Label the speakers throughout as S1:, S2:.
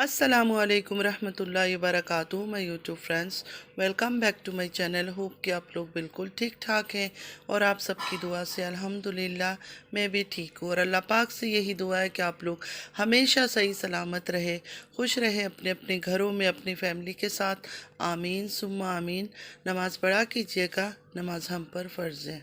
S1: السلام علیکم ورحمۃ اللہ وبرکاتہ میں YouTube friends welcome back to my channel. Hope کہ آپ لوگ بالکل ٹھیک ٹھاک ہیں اور آپ سب کی دعا سے الحمدللہ میں بھی ٹھیک ہوں. اور اللہ پاک سے یہی دعا ہے کہ آپ لوگ ہمیشہ صحیح سلامت رہے، خوش رہے اپنے اپنے گھروں میں اپنی فیملی کے ساتھ. آمین ثم آمین. نماز پڑھا کیجیے گا، نماز ہم پر فرض ہے.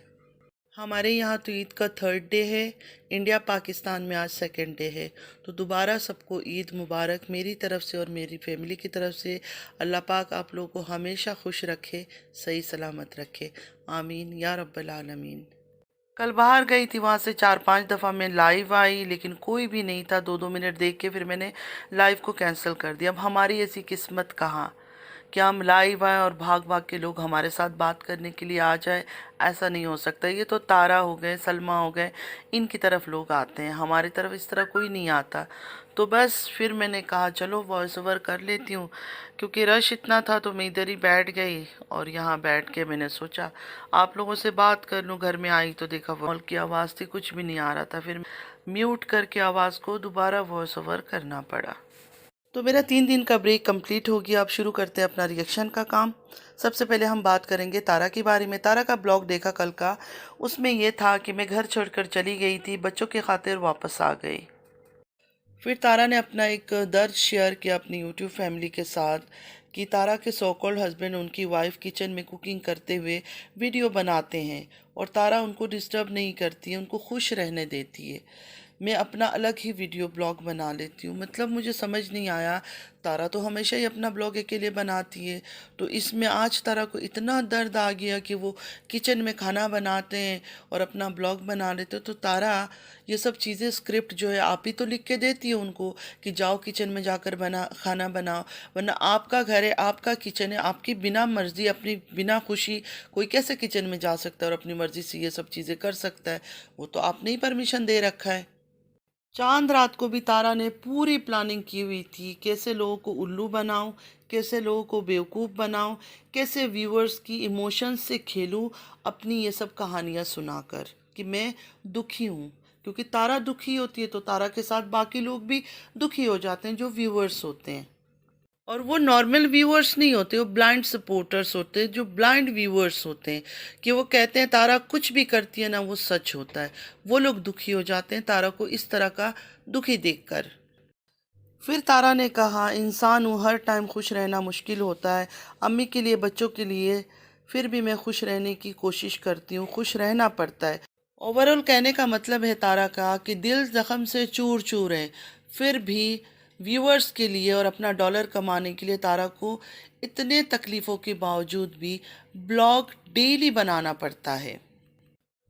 S1: ہمارے یہاں تو عید کا تھرڈ ڈے ہے، انڈیا پاکستان میں آج سیکنڈ ڈے ہے. تو دوبارہ سب کو عید مبارک میری طرف سے اور میری فیملی کی طرف سے. اللہ پاک آپ لوگوں کو ہمیشہ خوش رکھے، صحیح سلامت رکھے. آمین یا رب العالمین. کل باہر گئی تھی، وہاں سے 4-5 دفعہ میں لائیو آئی لیکن کوئی بھی نہیں تھا. 2 منٹ دیکھ کے پھر میں نے لائیو کو کینسل کر دیا. اب ہماری ایسی قسمت کہاں کہ ہم لائیو آئیں اور بھاگ بھاگ کے لوگ ہمارے ساتھ بات کرنے کے لیے آ جائے. ایسا نہیں ہو سکتا. یہ تو تارا ہو گئے، سلمہ ہو گئے، ان کی طرف لوگ آتے ہیں، ہماری طرف اس طرح کوئی نہیں آتا. تو بس پھر میں نے کہا چلو وائس اوور کر لیتی ہوں. کیونکہ رش اتنا تھا تو میں ادھر ہی بیٹھ گئی اور یہاں بیٹھ کے میں نے سوچا آپ لوگوں سے بات کر لوں. گھر میں آئی تو دیکھا وال کی آواز تھی، کچھ بھی نہیں آ رہا تھا. پھر میوٹ کر کے آواز کو دوبارہ وائس اوور کرنا پڑا. تو میرا 3 دن کا بریک کمپلیٹ ہو گیا. اب شروع کرتے ہیں اپنا ریئیکشن کا کام. سب سے پہلے ہم بات کریں گے تارا کے بارے میں. تارا کا بلاگ دیکھا کل کا، اس میں یہ تھا کہ میں گھر چھوڑ کر چلی گئی تھی، بچوں کی خاطر واپس آ گئی. پھر تارا نے اپنا ایک درد شیئر کیا اپنی یوٹیوب فیملی کے ساتھ کہ تارا کے سو کالڈ ہسبینڈ ان کی وائف کچن میں کوکنگ کرتے ہوئے ویڈیو بناتے ہیں اور تارا ان کو ڈسٹرب نہیں کرتی ہے، ان کو خوش رہنے دیتی ہے. میں اپنا الگ ہی ویڈیو بلاگ بنا لیتی ہوں. مطلب مجھے سمجھ نہیں آیا، تارا تو ہمیشہ ہی اپنا بلاگ اکیلے بناتی ہے، تو اس میں آج تارا کو اتنا درد آ گیا کہ وہ کچن میں کھانا بناتے ہیں اور اپنا بلاگ بنا لیتے. تو تارا یہ سب چیزیں اسکرپٹ جو ہے آپ ہی تو لکھ کے دیتی ہے ان کو کہ جاؤ کچن میں جا کر کھانا بناؤ، ورنہ آپ کا گھر ہے، آپ کا کچن ہے، آپ کی بنا مرضی اپنی بنا خوشی کوئی کیسے کچن میں جا سکتا ہے اور اپنی مرضی سے یہ سب چیزیں کر سکتا ہے؟ وہ تو آپ نے ہی پرمیشن دے رکھا ہے. چاند رات کو بھی تارا نے پوری پلاننگ کی ہوئی تھی، کیسے لوگوں کو الو بناؤں، کیسے لوگوں کو بیوقوف بناؤں، کیسے ویورز کی ایموشنز سے کھیلوں اپنی یہ سب کہانیاں سنا کر کہ میں دکھی ہوں. کیونکہ تارا دکھی ہوتی ہے تو تارا کے ساتھ باقی لوگ بھی دکھی ہو جاتے ہیں جو ویورز ہوتے ہیں. اور وہ نارمل ویورز نہیں ہوتے، وہ بلائنڈ سپورٹرز ہوتے ہیں، جو بلائنڈ ویورز ہوتے ہیں کہ وہ کہتے ہیں تارا کچھ بھی کرتی ہے نا وہ سچ ہوتا ہے. وہ لوگ دکھی ہو جاتے ہیں تارا کو اس طرح کا دکھی دیکھ کر. پھر تارا نے کہا انسان ہوں، ہر ٹائم خوش رہنا مشکل ہوتا ہے، امی کے لیے بچوں کے لیے، پھر بھی میں خوش رہنے کی کوشش کرتی ہوں، خوش رہنا پڑتا ہے. اوورال کہنے کا مطلب ہے تارا کا کہ دل زخم سے چور چور ہے، پھر بھی ویورز کے لیے اور اپنا ڈالر کمانے کے لیے تارا کو اتنے تکلیفوں کے باوجود بھی بلاگ ڈیلی بنانا پڑتا ہے.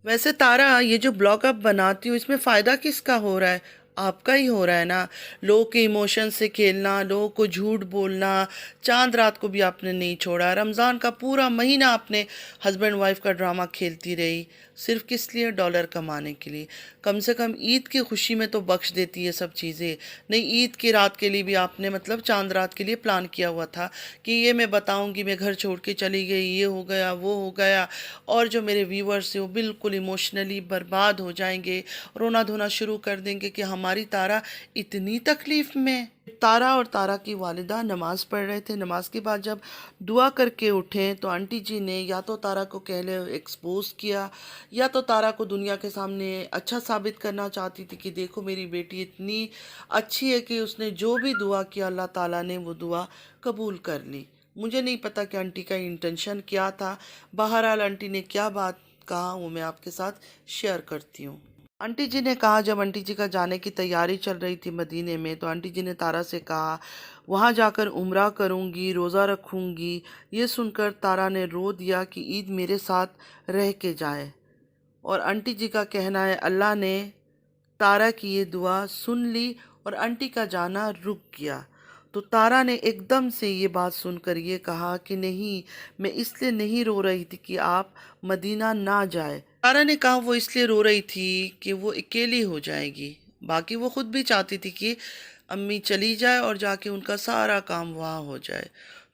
S1: ویسے تارا یہ جو بلاگ آپ بناتی ہو اس میں فائدہ کس کا ہو رہا ہے؟ آپ کا ہی ہو رہا ہے نا. لوگوں کے ایموشن سے کھیلنا، لوگوں کو جھوٹ بولنا. چاند رات کو بھی آپ نے نہیں چھوڑا، رمضان کا پورا مہینہ آپ نے ہسبینڈ وائف کا ڈرامہ کھیلتی رہی، صرف کس لیے؟ ڈالر کمانے کے لیے. کم سے کم عید کی خوشی میں تو بخش دیتی ہے سب چیزیں. نہیں، عید کی رات کے لیے بھی آپ نے مطلب چاند رات کے لیے پلان کیا ہوا تھا کہ یہ میں بتاؤں گی میں گھر چھوڑ کے چلی گئی، یہ ہو گیا وہ ہو گیا، اور جو میرے ویورز ہیں وہ بالکل ایموشنلی برباد ہو جائیں گے، رونا دھونا شروع کر دیں گے کہ ہماری تارا اتنی تکلیف میں. تارا اور تارا کی والدہ نماز پڑھ رہے تھے. نماز کے بعد جب دعا کر کے اٹھے تو آنٹی جی نے یا تو تارا کو کہلے ایکسپوز کیا، یا تو تارا کو دنیا کے سامنے اچھا ثابت کرنا چاہتی تھی کہ دیکھو میری بیٹی اتنی اچھی ہے کہ اس نے جو بھی دعا کیا اللہ تعالیٰ نے وہ دعا قبول کر لی. مجھے نہیں پتا کہ آنٹی کا انٹینشن کیا تھا. بہرحال آنٹی نے کیا بات کہا وہ میں آپ کے ساتھ شیئر کرتی ہوں. آنٹی جی نے کہا جب آنٹی جی کا جانے کی تیاری چل رہی تھی مدینے میں تو آنٹی جی نے تارا سے کہا وہاں جا کر عمرہ کروں گی، روزہ رکھوں گی. یہ سن کر تارا نے رو دیا کہ عید میرے ساتھ رہ کے جائے. اور آنٹی جی کا کہنا ہے اللہ نے تارا کی یہ دعا سن لی اور آنٹی کا جانا رک گیا. تو تارا نے ایک دم سے یہ بات سن کر یہ کہا کہ نہیں، میں اس لیے نہیں رو رہی تھی کہ آپ مدینہ نہ جائے. تارا نے کہا وہ اس لیے رو رہی تھی کہ وہ اکیلی ہو جائے گی. باقی وہ خود بھی چاہتی تھی کہ امی چلی جائے اور جا کے ان کا سارا کام وہاں ہو جائے.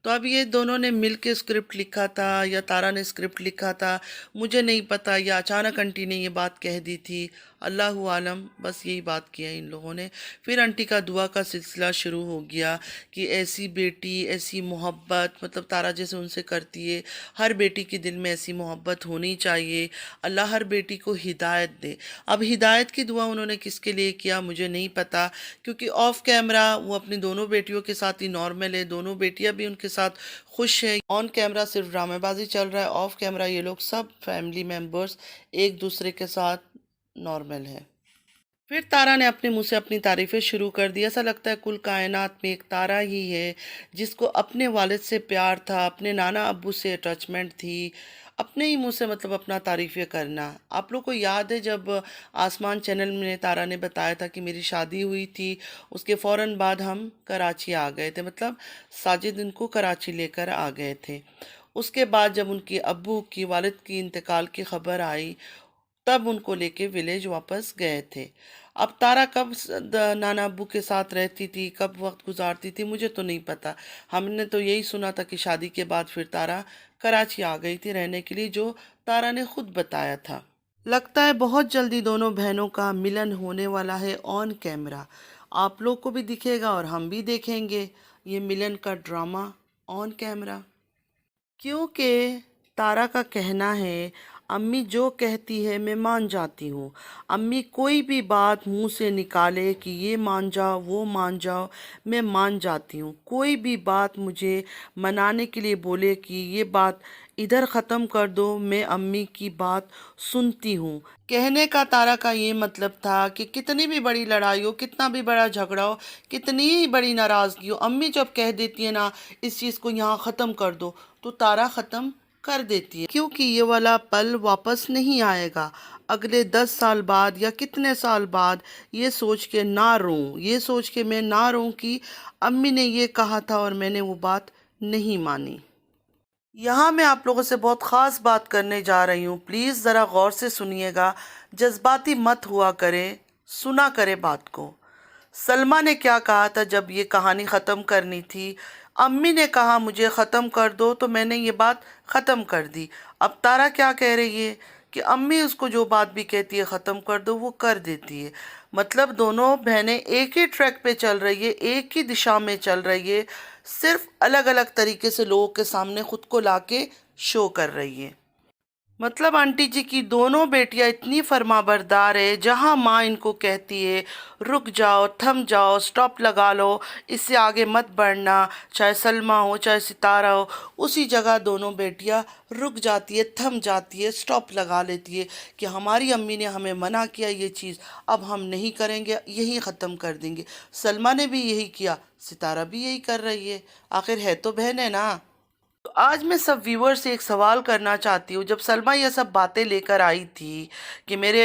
S1: تو اب یہ دونوں نے مل کے اسکرپٹ لکھا تھا یا تارا نے اسکرپٹ لکھا تھا، مجھے نہیں پتہ، یا اچانک آنٹی نے یہ بات کہہ دی تھی، اللہ عالم، بس یہی بات کیا ان لوگوں نے۔ پھر آنٹی کا دعا کا سلسلہ شروع ہو گیا کہ ایسی بیٹی، ایسی محبت، مطلب تارا جیسے ان سے کرتی ہے، ہر بیٹی کے دل میں ایسی محبت ہونی چاہیے، اللہ ہر بیٹی کو ہدایت دے۔ اب ہدایت کی دعا انہوں نے کس کے لیے کیا مجھے نہیں پتا، کیونکہ آف کیمرہ وہ اپنی دونوں بیٹیوں کے ساتھ ہی نارمل ہے، دونوں بیٹیاں بھی ان کے ساتھ خوش ہے۔ آن کیمرہ صرف ڈرامے بازی چل رہا ہے، آف کیمرہ یہ لوگ سب فیملی ممبرز ایک دوسرے کے ساتھ نارمل ہے۔ پھر تارا نے اپنے منہ سے اپنی تعریفیں شروع کر دی۔ ایسا لگتا ہے کل کائنات میں ایک تارا ہی ہے جس کو اپنے والد سے پیار تھا، اپنے نانا ابو سے اٹیچمنٹ تھی، اپنے ہی منہ سے مطلب اپنا تعریفیں کرنا۔ آپ لوگ کو یاد ہے جب آسمان چینل میں تارا نے بتایا تھا کہ میری شادی ہوئی تھی، اس کے فوراً بعد ہم کراچی آ گئے تھے، مطلب ساجد ان کو کراچی لے کر آ گئے تھے۔ اس کے بعد جب ان کے ابو کی، والد کی انتقال کی خبر آئی، تب ان کو لے کے ولیج واپس گئے تھے۔ اب تارا کب نانا ابو کے ساتھ رہتی تھی، کب وقت گزارتی تھی، مجھے تو نہیں پتا۔ ہم نے تو یہی سنا تھا کہ شادی کے بعد پھر تارا کراچی آ گئی تھی رہنے کے لیے، جو تارا نے خود بتایا تھا۔ لگتا ہے بہت جلدی دونوں بہنوں کا ملن ہونے والا ہے آن کیمرہ۔ آپ لوگ کو بھی دکھے گا اور ہم بھی دیکھیں گے یہ ملن کا ڈرامہ آن کیمرہ، کیونکہ تارا کا کہنا ہے امی جو کہتی ہے میں مان جاتی ہوں، امی کوئی بھی بات منہ سے نکالے کہ یہ مان جاؤ وہ مان جاؤ، میں مان جاتی ہوں۔ کوئی بھی بات مجھے منانے کے لیے بولے کہ یہ بات ادھر ختم کر دو، میں امی کی بات سنتی ہوں۔ کہنے کا تارا کا یہ مطلب تھا کہ کتنی بھی بڑی لڑائی ہو، کتنا بھی بڑا جھگڑا ہو، کتنی ہی بڑی ناراضگی ہو، امی جب کہہ دیتی ہے نا اس چیز کو یہاں ختم کر دو، تو تارا ختم کر دیتی ہے، کیونکہ یہ والا پل واپس نہیں آئے گا۔ اگلے 10 سال بعد یا کتنے سال بعد یہ سوچ کے نہ روں، یہ سوچ کے میں نہ روں کہ امی نے یہ کہا تھا اور میں نے وہ بات نہیں مانی۔ یہاں میں آپ لوگوں سے بہت خاص بات کرنے جا رہی ہوں، پلیز ذرا غور سے سنیے گا، جذباتی مت ہوا کرے، سنا کرے بات کو۔ سلمیٰ نے کیا کہا تھا جب یہ کہانی ختم کرنی تھی؟ امی نے کہا مجھے ختم کر دو تو میں نے یہ بات ختم کر دی۔ اب تارا کیا کہہ رہی ہے کہ امی اس کو جو بات بھی کہتی ہے ختم کر دو، وہ کر دیتی ہے۔ مطلب دونوں بہنیں ایک ہی ٹریک پہ چل رہی ہے، ایک ہی دشا میں چل رہی ہے، صرف الگ الگ طریقے سے لوگوں کے سامنے خود کو لا کے شو کر رہی ہے۔ مطلب آنٹی جی کی دونوں بیٹیاں اتنی فرما بردار ہے، جہاں ماں ان کو کہتی ہے رک جاؤ، تھم جاؤ، سٹاپ لگا لو، اس سے آگے مت بڑھنا، چاہے سلمیٰ ہو چاہے ستارہ ہو، اسی جگہ دونوں بیٹیاں رک جاتی ہے، تھم جاتی ہے، سٹاپ لگا لیتی ہے کہ ہماری امی نے ہمیں منع کیا یہ چیز، اب ہم نہیں کریں گے، یہی ختم کر دیں گے۔ سلمیٰ نے بھی یہی کیا، ستارہ بھی یہی کر رہی ہے، آخر ہے تو بہن ہے نا۔ تو آج میں سب ویور سے ایک سوال کرنا چاہتی ہوں، جب سلمیٰ یہ سب باتیں لے کر آئی تھی کہ میرے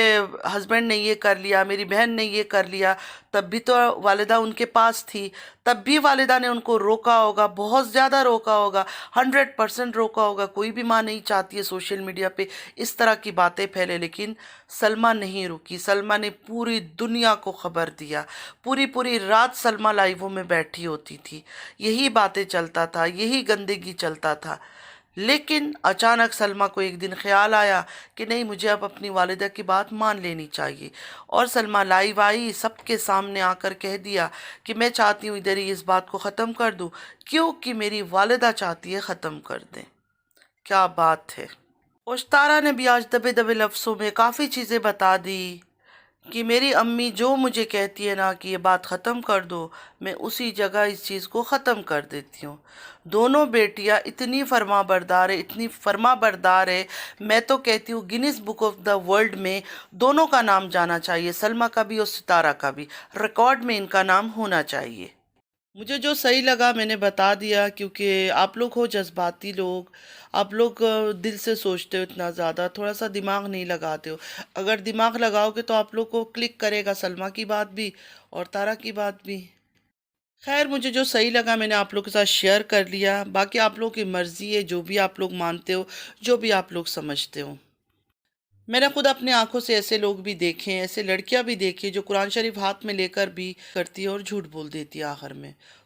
S1: ہسبینڈ نے یہ کر لیا، میری بہن نے یہ کر لیا، تب بھی تو والدہ ان کے پاس تھی، تب بھی والدہ نے ان کو روکا ہوگا، بہت زیادہ روکا ہوگا، 100% روکا ہوگا۔ کوئی بھی ماں نہیں چاہتی ہے سوشل میڈیا پہ اس طرح کی باتیں پھیلے، لیکن سلمیٰ نہیں رکی۔ سلمیٰ نے پوری دنیا کو خبر دیا، پوری رات سلمیٰ لائیووں میں بیٹھی ہوتی تھی، یہی باتیں چلتا تھا، یہی گندگی چلتا تھا۔ لیکن اچانک سلمیٰ کو ایک دن خیال آیا کہ نہیں، مجھے اب اپنی والدہ کی بات مان لینی چاہیے، اور سلمیٰ لائیو آئی، سب کے سامنے آ کر کہہ دیا کہ میں چاہتی ہوں ادھر ہی اس بات کو ختم کر دوں، کیونکہ میری والدہ چاہتی ہے ختم کر دیں۔ کیا بات ہے! اشتارا نے بھی آج دبے دبے لفظوں میں کافی چیزیں بتا دی کہ میری امی جو مجھے کہتی ہے نا کہ یہ بات ختم کر دو، میں اسی جگہ اس چیز کو ختم کر دیتی ہوں۔ دونوں بیٹیاں اتنی فرما بردار ہے، اتنی فرما بردار ہے، میں تو کہتی ہوں grains book of the world میں دونوں کا نام جانا چاہیے، سلمیٰ کا بھی اور ستارہ کا بھی، ریکارڈ میں ان کا نام ہونا چاہیے۔ مجھے جو صحیح لگا میں نے بتا دیا، کیونکہ آپ لوگ ہو جذباتی لوگ، آپ لوگ دل سے سوچتے ہو اتنا زیادہ، تھوڑا سا دماغ نہیں لگاتے ہو۔ اگر دماغ لگاؤ گے تو آپ لوگ کو کلک کرے گا سلمیٰ کی بات بھی اور تارا کی بات بھی۔ خیر، مجھے جو صحیح لگا میں نے آپ لوگ کے ساتھ شیئر کر لیا، باقی آپ لوگ کی مرضی ہے، جو بھی آپ لوگ مانتے ہو، جو بھی آپ لوگ سمجھتے ہو۔ میں نے خود اپنے آنکھوں سے ایسے لوگ بھی دیکھے ہیں، ایسے لڑکیاں بھی دیکھی جو قرآن شریف ہاتھ میں لے کر بھی کرتی ہے اور جھوٹ بول دیتی ہے آخر میں۔